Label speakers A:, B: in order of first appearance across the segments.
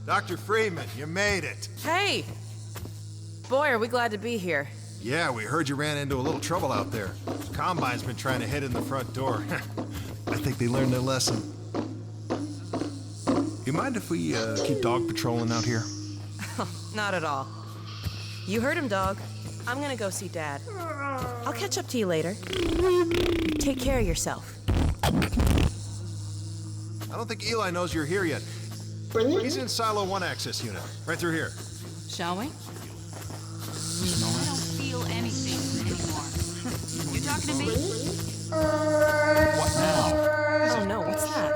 A: Dr. Freeman, you made it.
B: Hey! Boy, are we glad to be here.
A: Yeah, we heard you ran into a little trouble out there. Combine's been trying to hit in the front door. I think they learned their lesson. You mind if we keep dog patrolling out here?
B: Not at all. You heard him, dog. I'm gonna go see Dad. I'll catch up to you later. Take care of yourself.
A: I don't think Eli knows you're here yet. He's in Silo 1 access unit, right through here.
B: Shall we?
C: I don't feel anything anymore. You talking to me?
A: What now?
B: Oh no, what's that?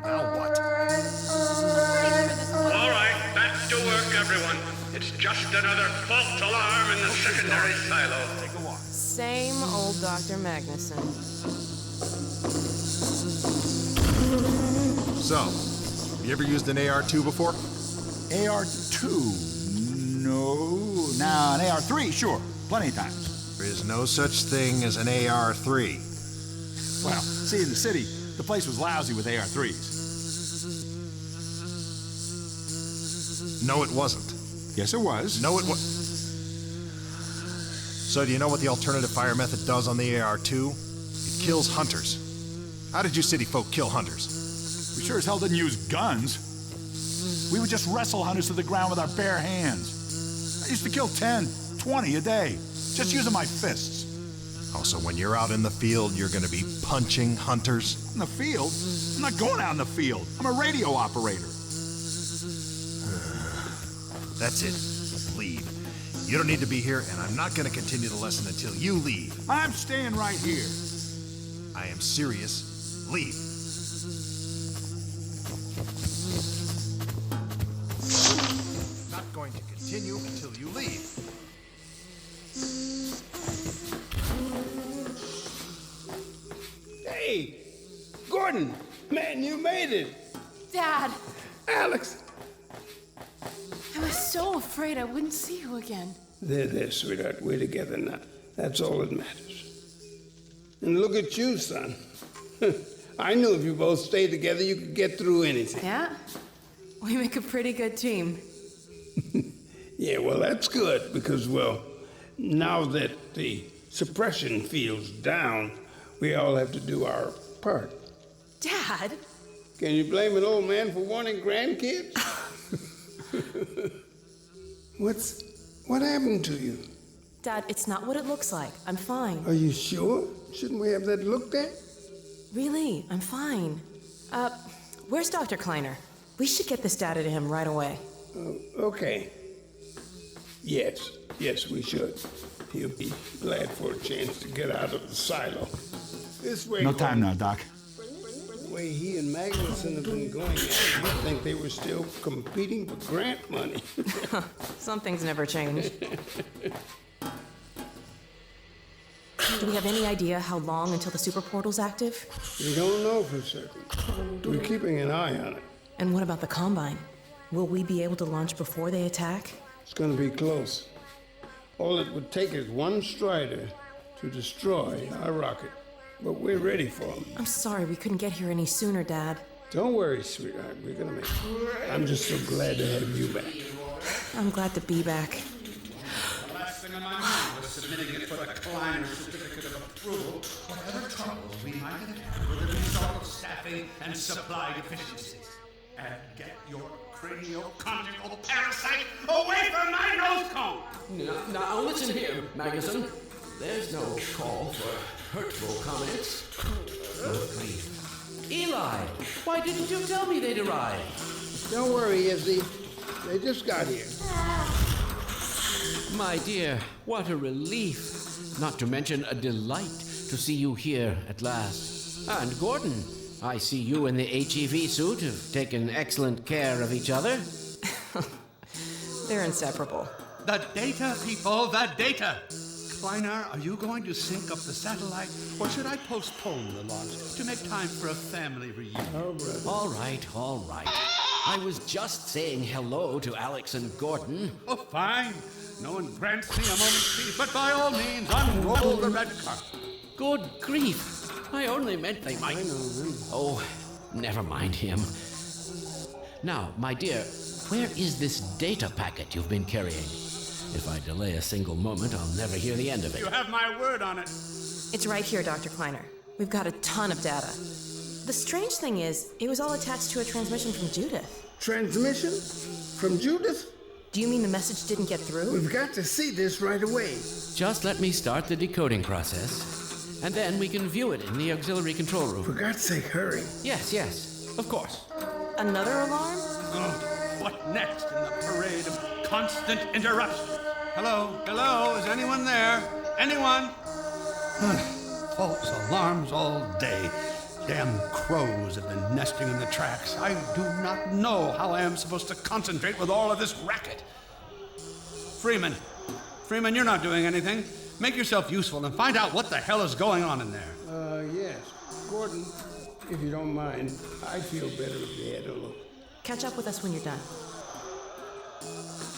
A: Well, now what?
D: All right, back to work, everyone. It's just another false alarm in the secondary silo.
A: Take a walk.
B: Same old Dr. Magnusson.
A: So, you ever used an AR-2 before?
E: AR-2? No. Now, an AR-3, sure. Plenty of times.
A: There is no such thing as an AR-3.
E: Well, see, in the city, the place was lousy with AR-3s.
A: No, it wasn't.
E: Yes, it was.
A: No, it was. So do you know what the alternative fire method does on the AR-2? It kills hunters. How did you city folk kill hunters?
E: We sure as hell didn't use guns. We would just wrestle hunters to the ground with our bare hands. I used to kill 10, 20 a day, just using my fists.
A: Oh, so when you're out in the field, you're gonna be punching hunters?
E: In the field? I'm not going out in the field. I'm a radio operator.
A: That's it. Leave. You don't need to be here, and I'm not gonna continue the lesson until you leave.
E: I'm staying right here.
A: I am serious. Leave. Not going to continue until you leave.
F: Hey, Gordon, man, you made it.
G: Dad,
F: Alex.
G: I was so afraid I wouldn't see you again.
F: There, sweetheart. We're together now. That's all that matters. And look at you, son. I knew if you both stayed together, you could get through anything.
B: Yeah? We make a pretty good team.
F: Yeah, well, that's good because, well, now that the suppression field's down, we all have to do our part.
B: Dad?
F: Can you blame an old man for wanting grandkids? What happened to you?
B: Dad, it's not what it looks like. I'm fine.
F: Are you sure? Shouldn't we have that looked at?
B: Really, I'm fine. Where's Dr. Kleiner? We should get this data to him right away.
F: Okay. Yes, we should. He'll be glad for a chance to get out of the silo. This way.
E: No time now, Doc.
F: The way he and Magnusson have been going at it, you'd think they were still competing for grant money.
B: Some things never change. Do we have any idea how long until the super portal's active?
F: We don't know for certain. We're keeping an eye on it.
B: And what about the Combine? Will we be able to launch before they attack?
F: It's going to be close. All it would take is one Strider to destroy our rocket. But we're ready for him.
B: I'm sorry we couldn't get here any sooner, Dad.
F: Don't worry, sweetheart. We're going to make it. I'm just so glad to have you back.
B: I'm glad to be back.
H: The last thing on my mind was submitting it for the Kleiner certificate of approval. Whatever troubles we might have had were the result of staffing and supply deficiencies. And get your craniocondylar parasite away from my nose cone!
I: Now listen here, Magnusson. There's no call for hurtful comments. Good grief. Eli, why didn't you tell me they'd arrived?
F: Don't worry, Izzy. They just got here.
I: My dear, what a relief. Not to mention a delight to see you here at last. And Gordon, I see you in the HEV suit have taken excellent care of each other.
B: They're inseparable.
H: The data, people, the data! Kleiner, are you going to sync up the satellite, or should I postpone the launch to make time for a family reunion?
F: Oh, brother.
I: All right. I was just saying hello to Alex and Gordon.
H: Oh, fine. No one grants me a moment's peace, but by all means, unroll the red carpet.
I: Good grief. I only meant they might... Oh, never mind him. Now, my dear, Where is this data packet you've been carrying? If I delay a single moment, I'll never hear the end of it.
H: You have my word on it.
B: It's right here, Dr. Kleiner. We've got a ton of data. The strange thing is, it was all attached to a transmission from Judith.
F: Transmission? From Judith?
B: Do you mean the message didn't get through?
F: We've got to see this right away.
I: Just let me start the decoding process, and then we can view it in the auxiliary control room.
F: For God's sake, hurry.
I: Yes, of course.
B: Another alarm?
H: Oh, what next in the parade of constant interruptions? Hello, is anyone there? Anyone? False alarms all day. Damn crows have been nesting in the tracks. I do not know how I am supposed to concentrate with all of this racket. Freeman, you're not doing anything. Make yourself useful and find out what the hell is going on in there.
F: Yes. Gordon, if you don't mind, I'd feel better if you had a look.
B: Catch up with us when you're done.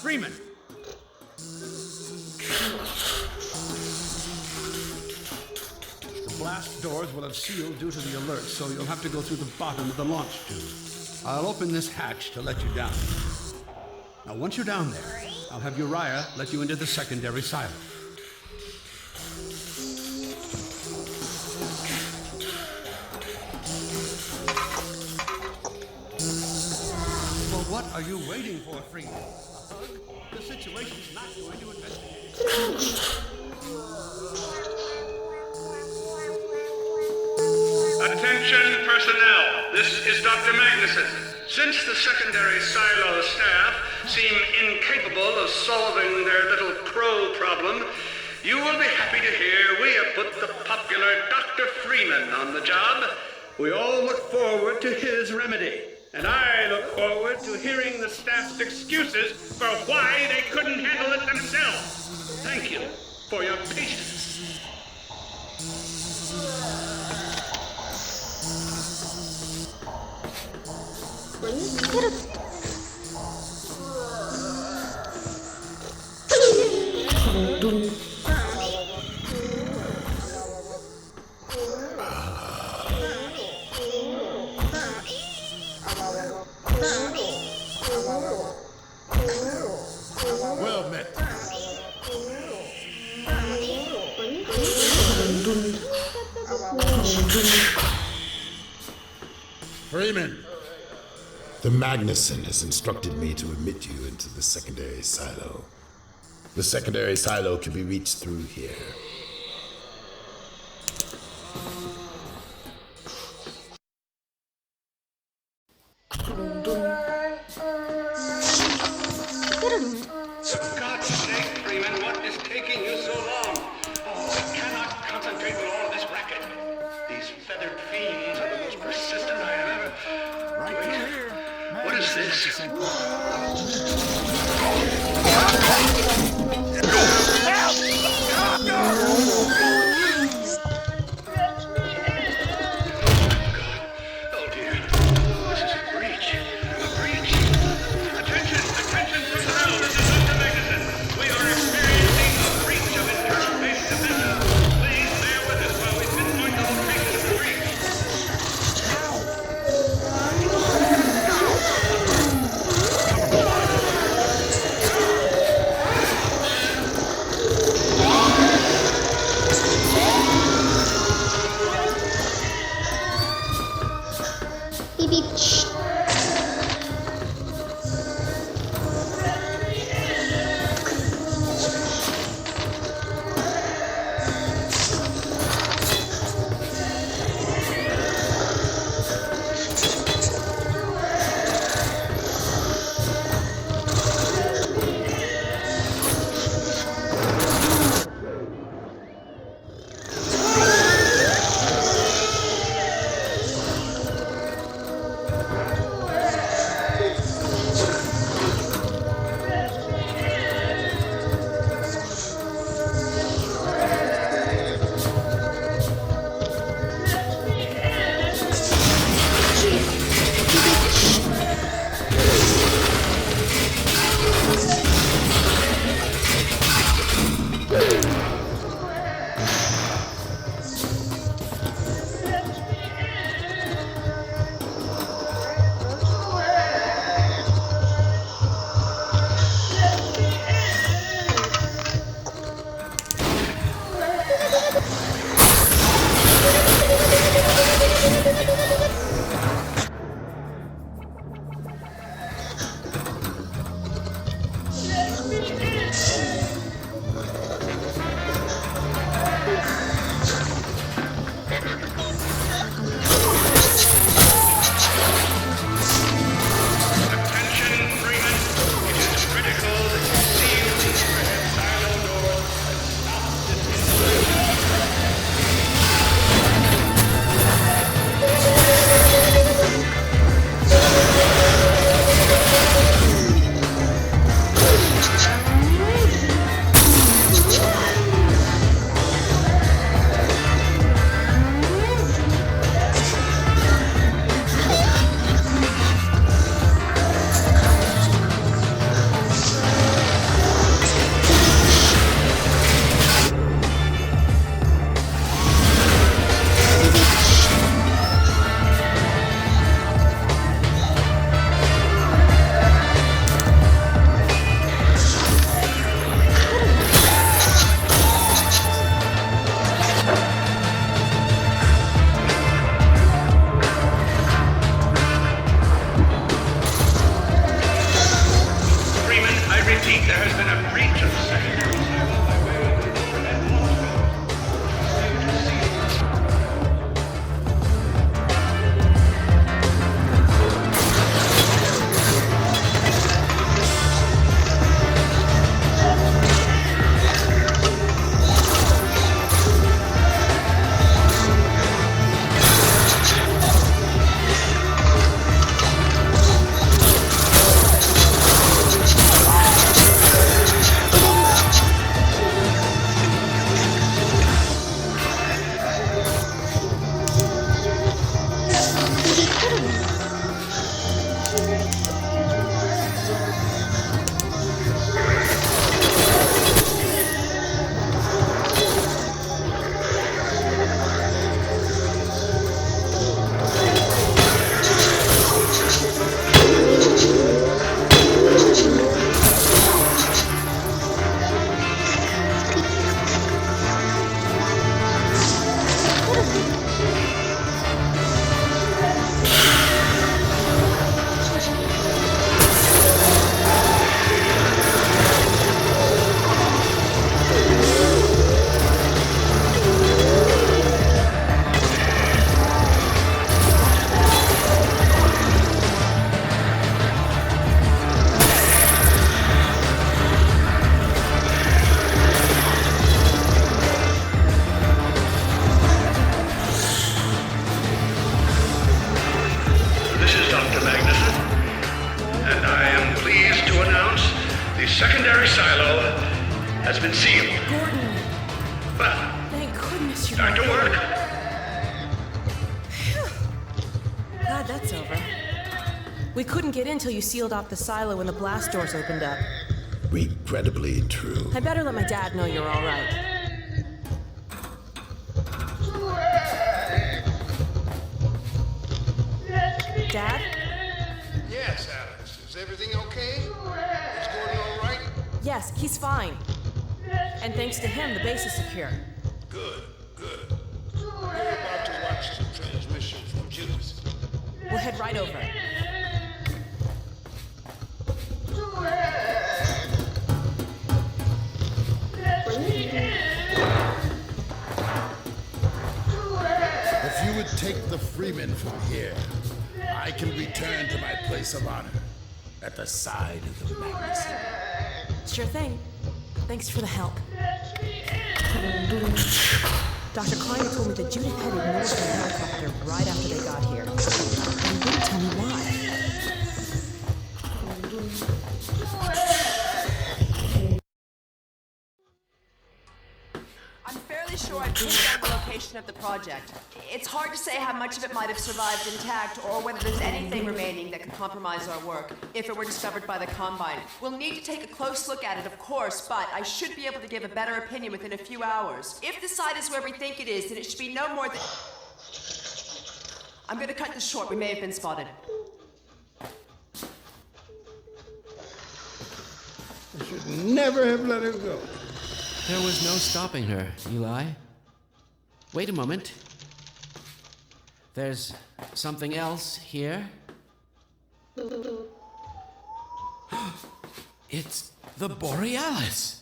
H: Freeman! The blast doors will have sealed due to the alert, so you'll have to go through the bottom of the launch tube. I'll open this hatch to let you down. Now, once you're down there, I'll have Uriah let you into the secondary silo. Well, what are you waiting for, Freeman? A hug? The situation's not going to investigate.
D: Attention personnel, this is Dr. Magnusson. Since the secondary silo staff seem incapable of solving their little crow problem, you will be happy to hear we have put the popular Dr. Freeman on the job. We all look forward to his remedy, and I look forward to hearing the staff's excuses for why they couldn't handle it themselves. Thank you for your patience.
A: Well met.
J: Freeman! The Magnusson has instructed me to admit you into the secondary silo. The secondary silo can be reached through here.
D: For God's sake, Freeman, what is taking you so long? Oh, I cannot concentrate with all this racket. These feathered fiends are the most persistent I have ever...
E: Right through here.
D: What is this?
E: Help!
D: Back to work.
B: Glad that's over. We couldn't get in till you sealed off the silo when the blast doors opened up.
J: Regrettably true.
B: I better let my dad know you're all right. Dad?
F: Yes, Alex. Is everything okay? Is Gordon all right?
B: Yes, he's fine. And thanks to him, the base is secure.
F: Good, good. We're about to watch the transmission from Judas.
B: We'll head right over.
J: If you would take the Freeman from here, I can return to my place of honor at the side of the Magnusson.
B: Sure thing. Thanks for the help. Dr. Kleiner told me that Judith had ignored the helicopter right after they got here. And he wouldn't tell me why.
K: I'm fairly sure I've pinned down the location of the project. It's hard to say how much of it might have survived intact or whether there's anything remaining that could compromise our work if it were discovered by the Combine. We'll need to take a close look at it, of course, but I should be able to give a better opinion within a few hours. If the site is where we think it is, then it should be no more than... I'm gonna cut this short. We may have been spotted.
F: I should never have let her go.
I: There was no stopping her, Eli. Wait a moment. There's something else here. It's the Borealis.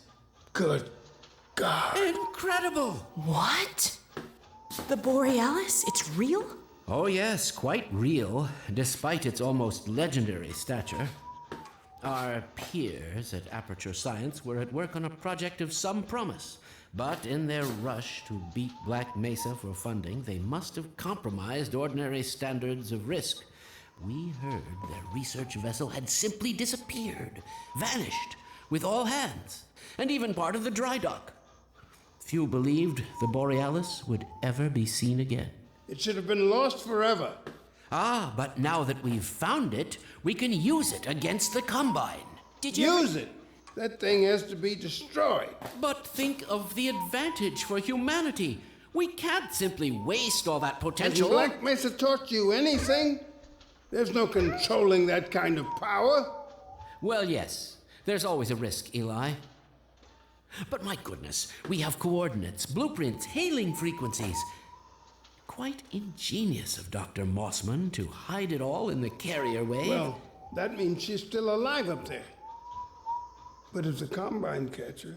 F: Good God.
I: Incredible!
B: What? The Borealis? It's real?
I: Oh, yes, quite real, despite its almost legendary stature. Our peers at Aperture Science were at work on a project of some promise, but in their rush to beat Black Mesa for funding, they must have compromised ordinary standards of risk. We heard their research vessel had simply disappeared, vanished, with all hands, and even part of the dry dock. Few believed the Borealis would ever be seen again.
F: It should have been lost forever.
I: Ah, but now that we've found it, we can use it against the Combine.
B: Did you
F: Use it. That thing has to be destroyed.
I: But think of the advantage for humanity. We can't simply waste all that
F: Has
I: potential.
F: Black Mesa taught you anything? There's no controlling that kind of power.
I: Well, yes. There's always a risk, Eli. But my goodness, we have coordinates, blueprints, hailing frequencies. Quite ingenious of Dr. Mossman to hide it all in the carrier wave.
F: Well, that means she's still alive up there. But if the Combine catch her,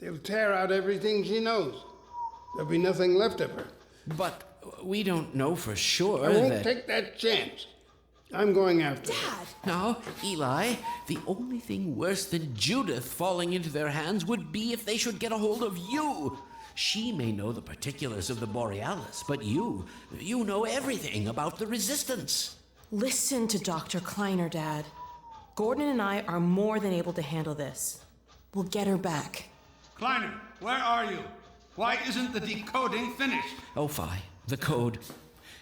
F: they'll tear out everything she knows. There'll be nothing left of her.
I: But we don't know for sure
F: I won't
I: that...
F: take that chance. I'm going after her.
B: Dad!
I: Now, Eli, the only thing worse than Judith falling into their hands would be if they should get a hold of you. She may know the particulars of the Borealis, but you know everything about the Resistance.
B: Listen to Dr. Kleiner, Dad. Gordon and I are more than able to handle this. We'll get her back.
H: Kleiner, where are you? Why isn't the decoding finished?
I: Oh, Phi, the code.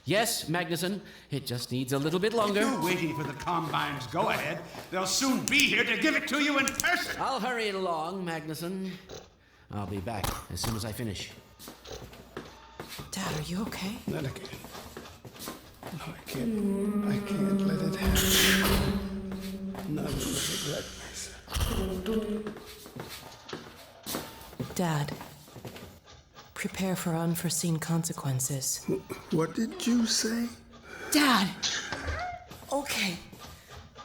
I: Yes, Magnusson, it just needs a little bit longer.
H: You're waiting for the Combine's go-ahead. They'll soon be here to give it to you in person.
I: I'll hurry it along, Magnusson. I'll be back as soon as I finish.
B: Dad, are you okay?
F: Not again. No, I can't let it happen. Not with Black Mesa.
B: Dad, prepare for unforeseen consequences.
F: What did you say?
B: Dad! Okay.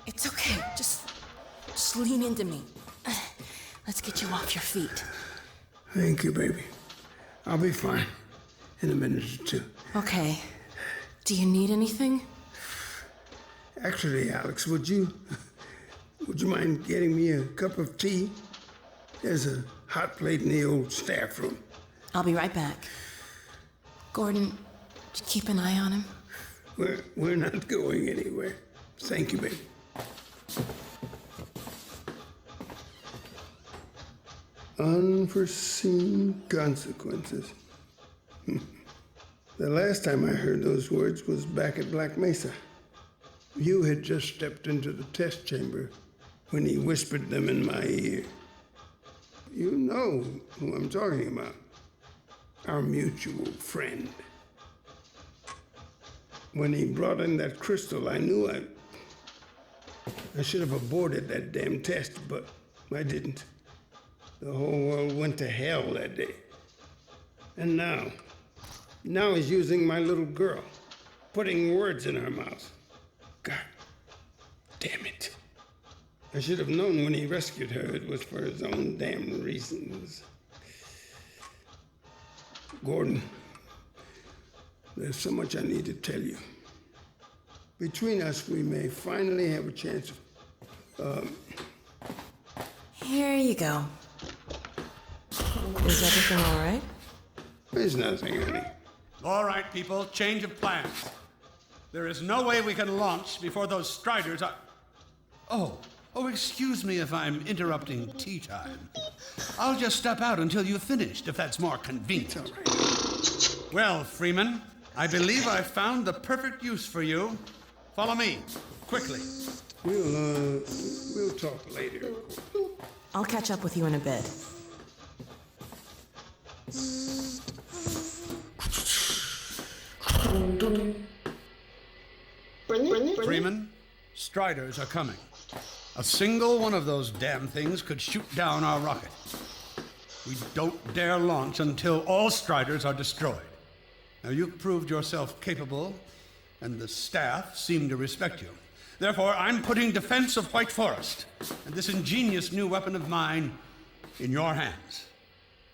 B: It's okay. Just lean into me. Let's get you off your feet.
F: Thank you, baby. I'll be fine in a minute or two.
B: Okay. Do you need anything?
F: Actually, Alex, would you mind getting me a cup of tea? There's a hot plate in the old staff room.
B: I'll be right back. Gordon, just keep an eye on him.
F: We're not going anywhere. Thank you, baby. Unforeseen consequences. The last time I heard those words was back at Black Mesa. You had just stepped into the test chamber when he whispered them in my ear. You know who I'm talking about. Our mutual friend. When he brought in that crystal, I knew I should have aborted that damn test, but I didn't. The whole world went to hell that day. And now he's using my little girl, putting words in her mouth. God damn it. I should have known when he rescued her it was for his own damn reasons. Gordon, there's so much I need to tell you. Between us, we may finally have a chance of,
B: Here you go. Is everything all right?
F: There's nothing, honey.
H: All right, people, change of plans. There is no way we can launch before those Striders are... Oh, excuse me if I'm interrupting tea time. I'll just step out until you've finished, if that's more convenient.
F: All right.
H: Well, Freeman, I believe I've found the perfect use for you. Follow me, quickly.
F: We'll talk later.
B: I'll catch up with you in a bit.
H: Freeman, Striders are coming. A single one of those damn things could shoot down our rocket. We don't dare launch until all Striders are destroyed. Now, you've proved yourself capable, and the staff seem to respect you. Therefore, I'm putting defense of White Forest and this ingenious new weapon of mine in your hands.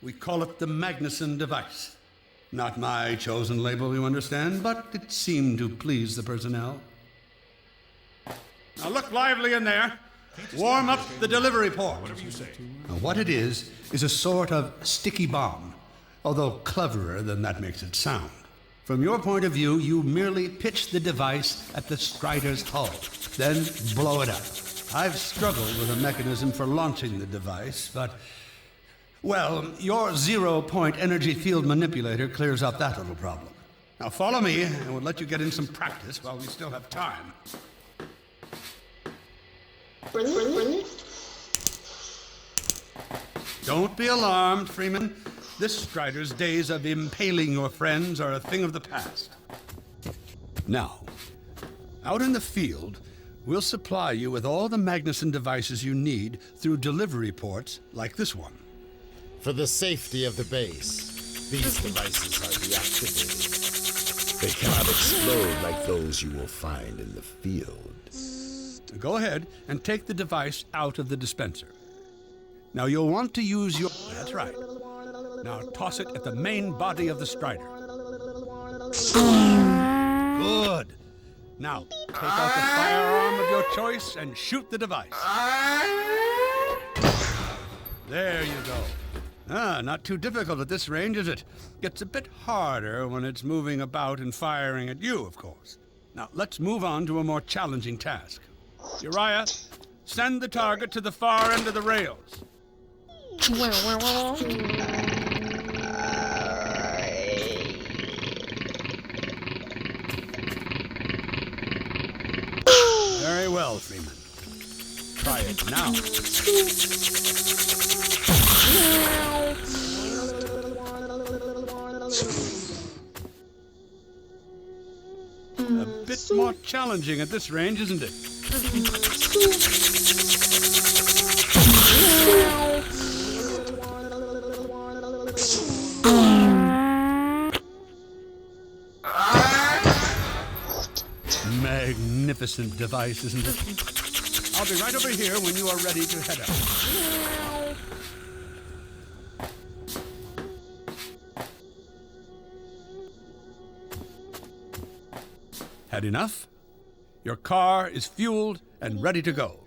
H: We call it the Magnusson device. Not my chosen label, you understand, but it seemed to please the personnel. Now look lively in there. Warm up the delivery port. Whatever you say. Now, what it is a sort of sticky bomb, although cleverer than that makes it sound. From your point of view, you merely pitch the device at the Strider's hull, then blow it up. I've struggled with a mechanism for launching the device, but, well, your zero-point energy field manipulator clears up that little problem. Now follow me, and we'll let you get in some practice while we still have time. Don't be alarmed, Freeman. This Strider's days of impaling your friends are a thing of the past. Now, out in the field, we'll supply you with all the Magnusson devices you need through delivery ports like this one.
J: For the safety of the base, these devices are deactivated. They cannot explode like those you will find in the field.
H: Go ahead and take the device out of the dispenser. Now you'll want to use your... That's right. Now toss it at the main body of the Strider. Good. Now take out the firearm of your choice and shoot the device. There you go. Not too difficult at this range, is it? Gets a bit harder when it's moving about and firing at you, of course. Now let's move on to a more challenging task. Uriah, send the target to the far end of the rails. Very well, Freeman. Try it now. A bit more challenging at this range, isn't it? Magnificent device, isn't it? I'll be right over here when you are ready to head out. Had enough? Your car is fueled and ready to go.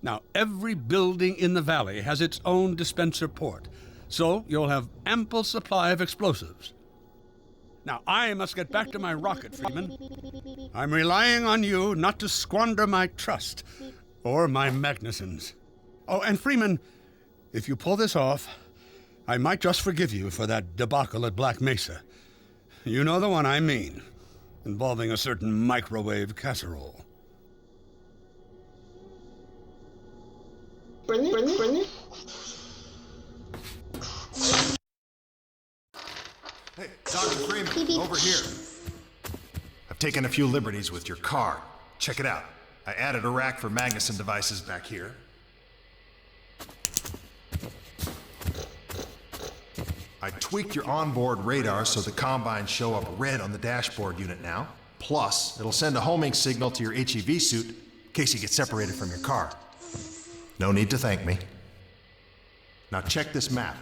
H: Now, every building in the valley has its own dispenser port, so you'll have ample supply of explosives. Now, I must get back to my rocket, Freeman. I'm relying on you not to squander my trust, or my Magnusson's. Oh, and Freeman, if you pull this off, I might just forgive you for that debacle at Black Mesa. You know the one I mean, involving a certain microwave casserole.
A: Hey, Dr. Freeman, over here. I've taken a few liberties with your car. Check it out. I added a rack for Magnusson devices back here. I tweaked your onboard radar so the combines show up red on the dashboard unit now. Plus, it'll send a homing signal to your HEV suit in case you get separated from your car. No need to thank me. Now check this map.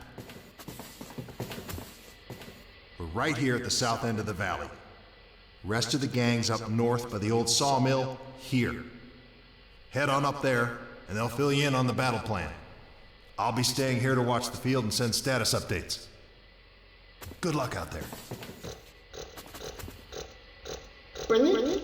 A: We're right here at the south end of the valley. Rest of the gang's up north by the old sawmill, here. Head on up there, and they'll fill you in on the battle plan. I'll be staying here to watch the field and send status updates. Good luck out there.
L: Brilliant.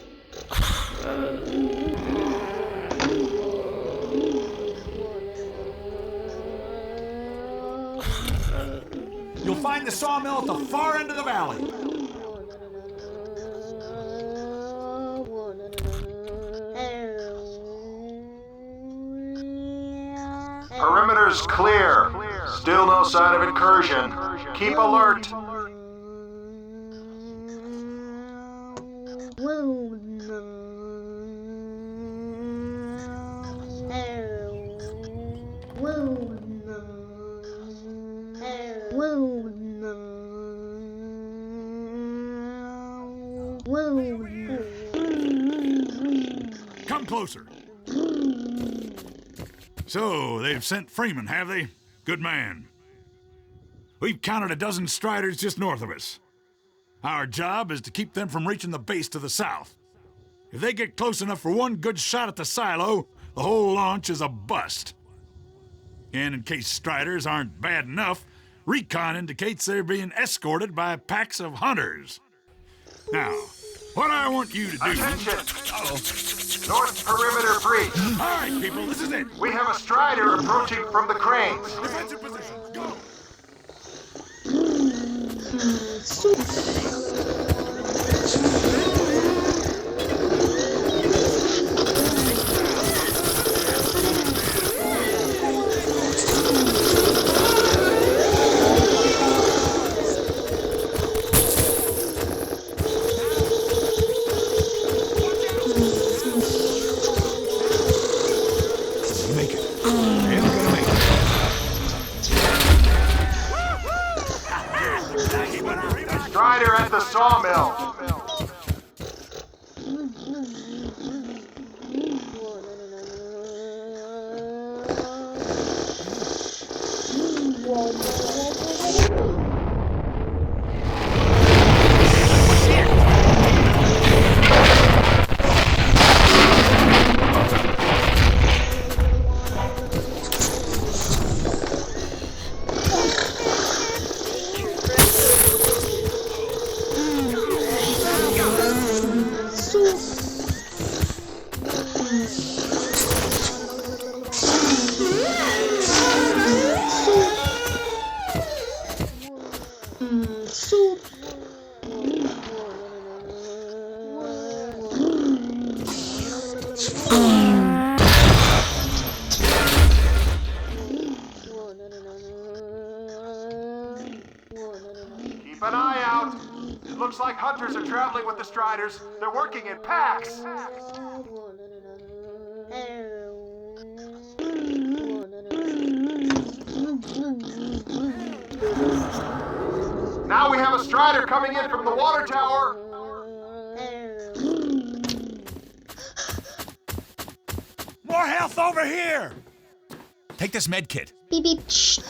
E: You'll find the sawmill at the far end of the valley.
A: Perimeter's clear. Still no sign of incursion. Keep alert.
E: Come closer. So, they've sent Freeman, have they? Good man. We've counted a dozen Striders just north of us. Our job is to keep them from reaching the base to the south. If they get close enough for one good shot at the silo, the whole launch is a bust. And in case Striders aren't bad enough, recon indicates they're being escorted by packs of hunters. Now, what I want you to do...
A: Attention! North perimeter breach.
E: All right, people, this is it.
A: We have a Strider approaching from the cranes.
E: Defensive position, go!
A: Strider at the sawmill. Keep an eye out. It looks like hunters are traveling with the Striders. They're working in packs. Now we have a Strider coming in from the water tower.
E: More health over here! Take this med kit.
L: Beep beep. Shh.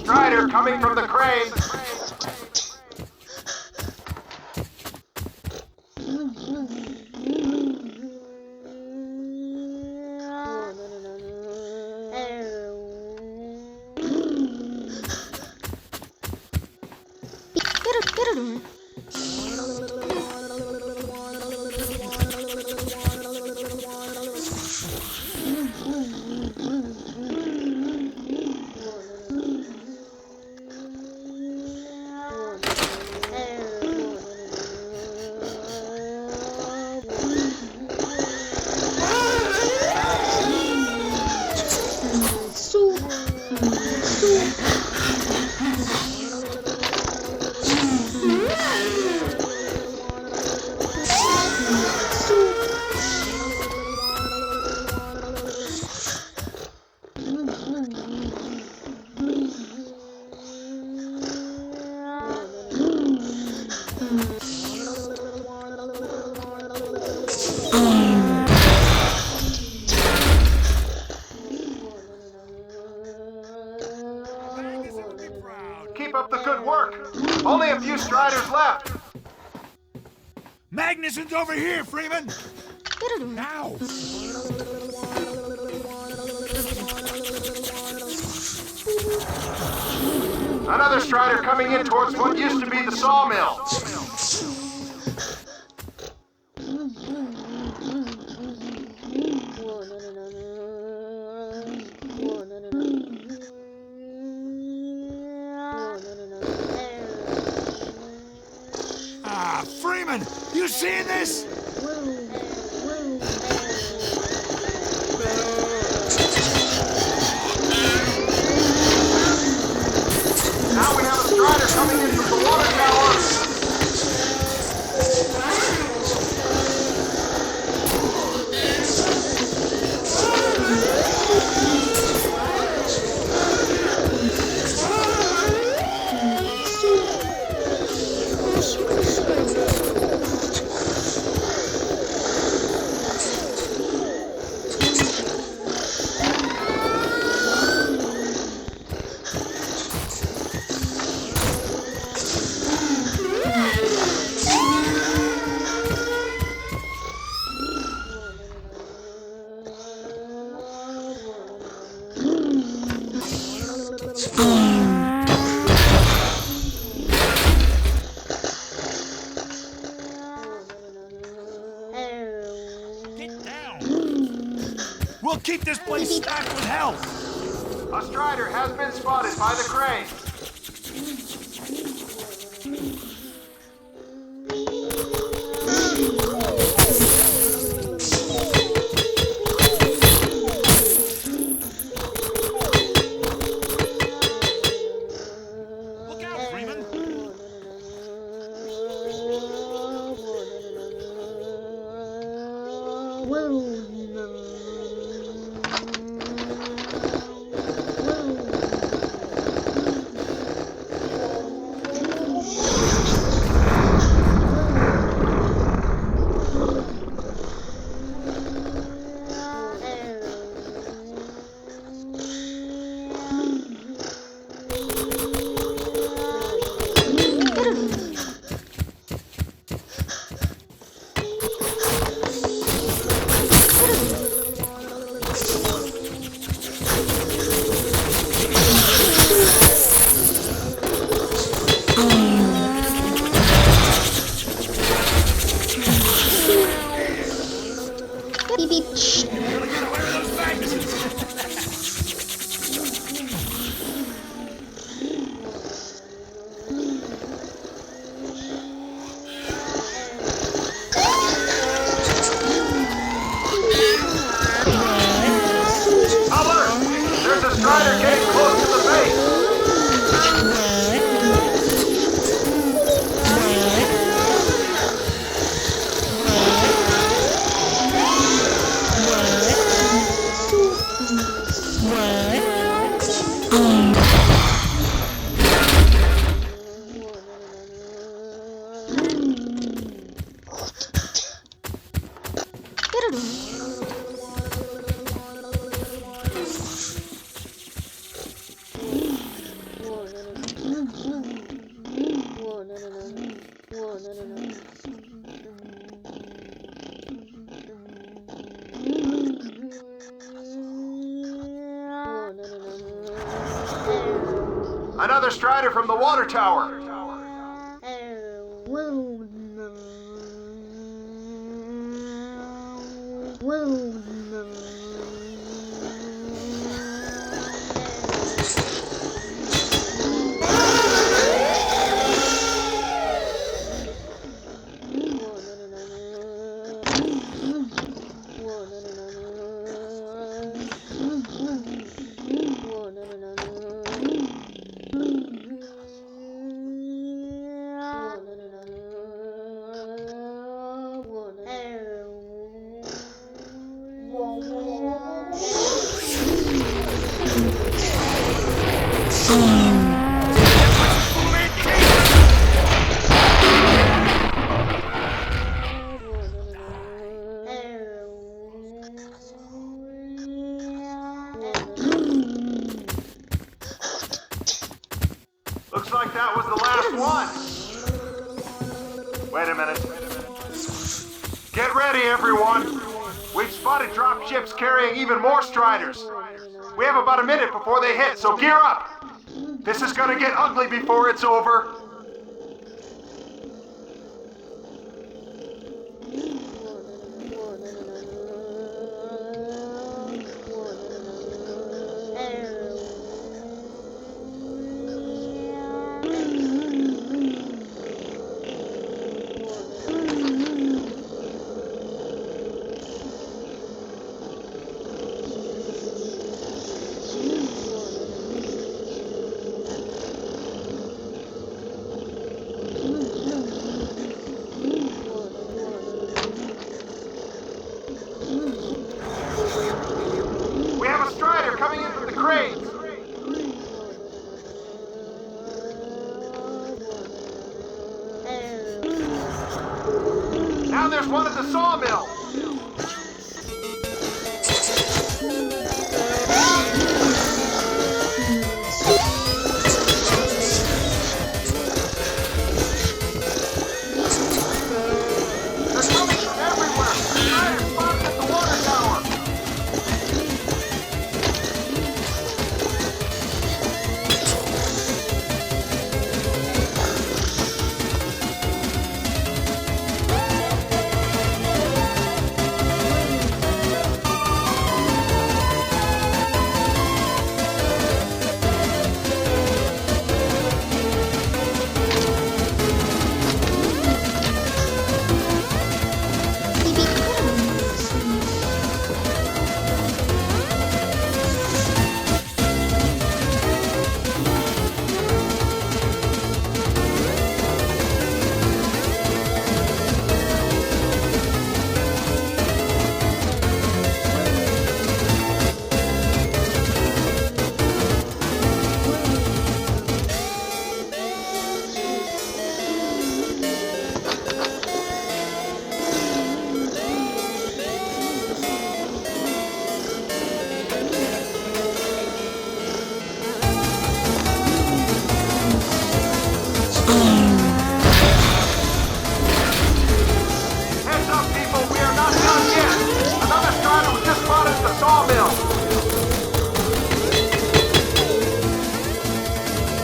A: Strider coming from the crane. Keep up the good work. Only a few Striders left.
E: Magnusson's over here, Freeman! Now!
A: Another Strider coming in towards what used to be the sawmill.
E: Ah, Freeman! You seeing this?
A: Now we have a Strider coming in from the water tower.
E: We'll keep this place stacked with help!
A: A Strider has been spotted by the crane.
E: Look out, Freeman!
A: Strider getting close to the base. Another strider from the water tower. Looks like that was the last one. Wait a minute. Get ready, everyone. We've spotted drop ships carrying even more striders. We have about a minute before they hit, so gear up. This is gonna get ugly before it's over. Coming in from the cranes. Now there's one at the sawmill. They're coming from everywhere. Striders spotted at the water tower.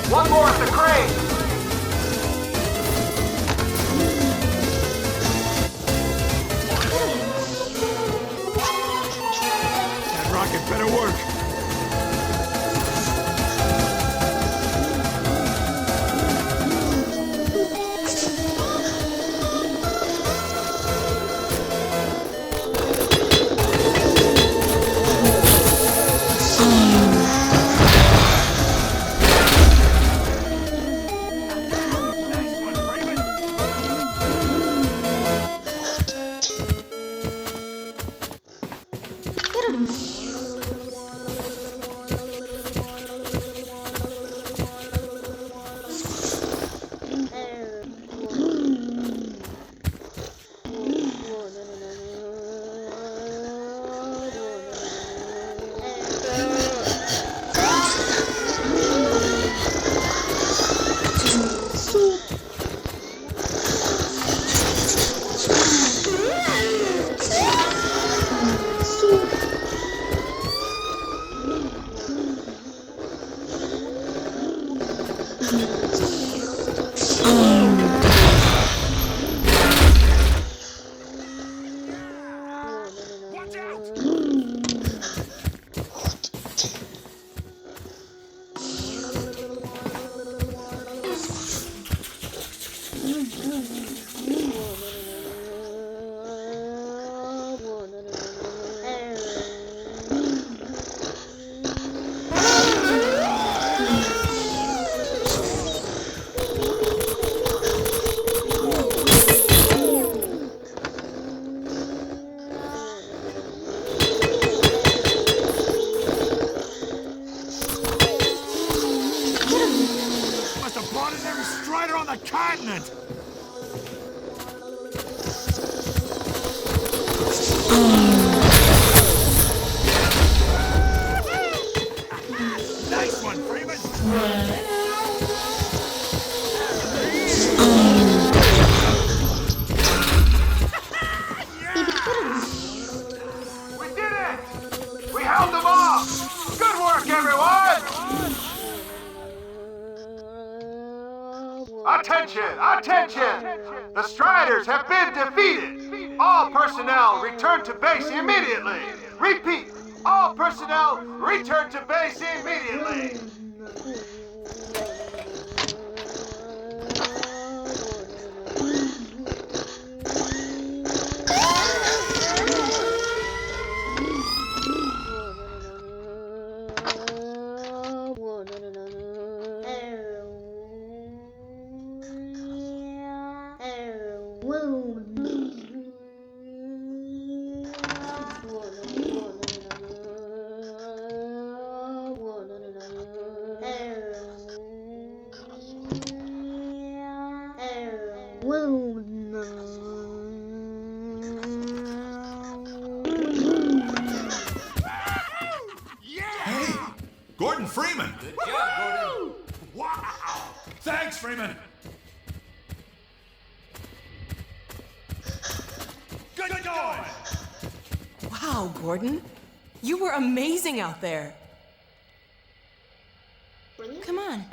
A: One more at the crane!
E: That rocket better work.
A: Attention! The Striders have been defeated! All personnel return to base immediately! Repeat! All personnel return to base immediately!
E: Hey, Gordon Freeman. Good job, Gordon. Wow. Thanks, Freeman. Good going.
B: Wow, Gordon. You were amazing out there. Come on.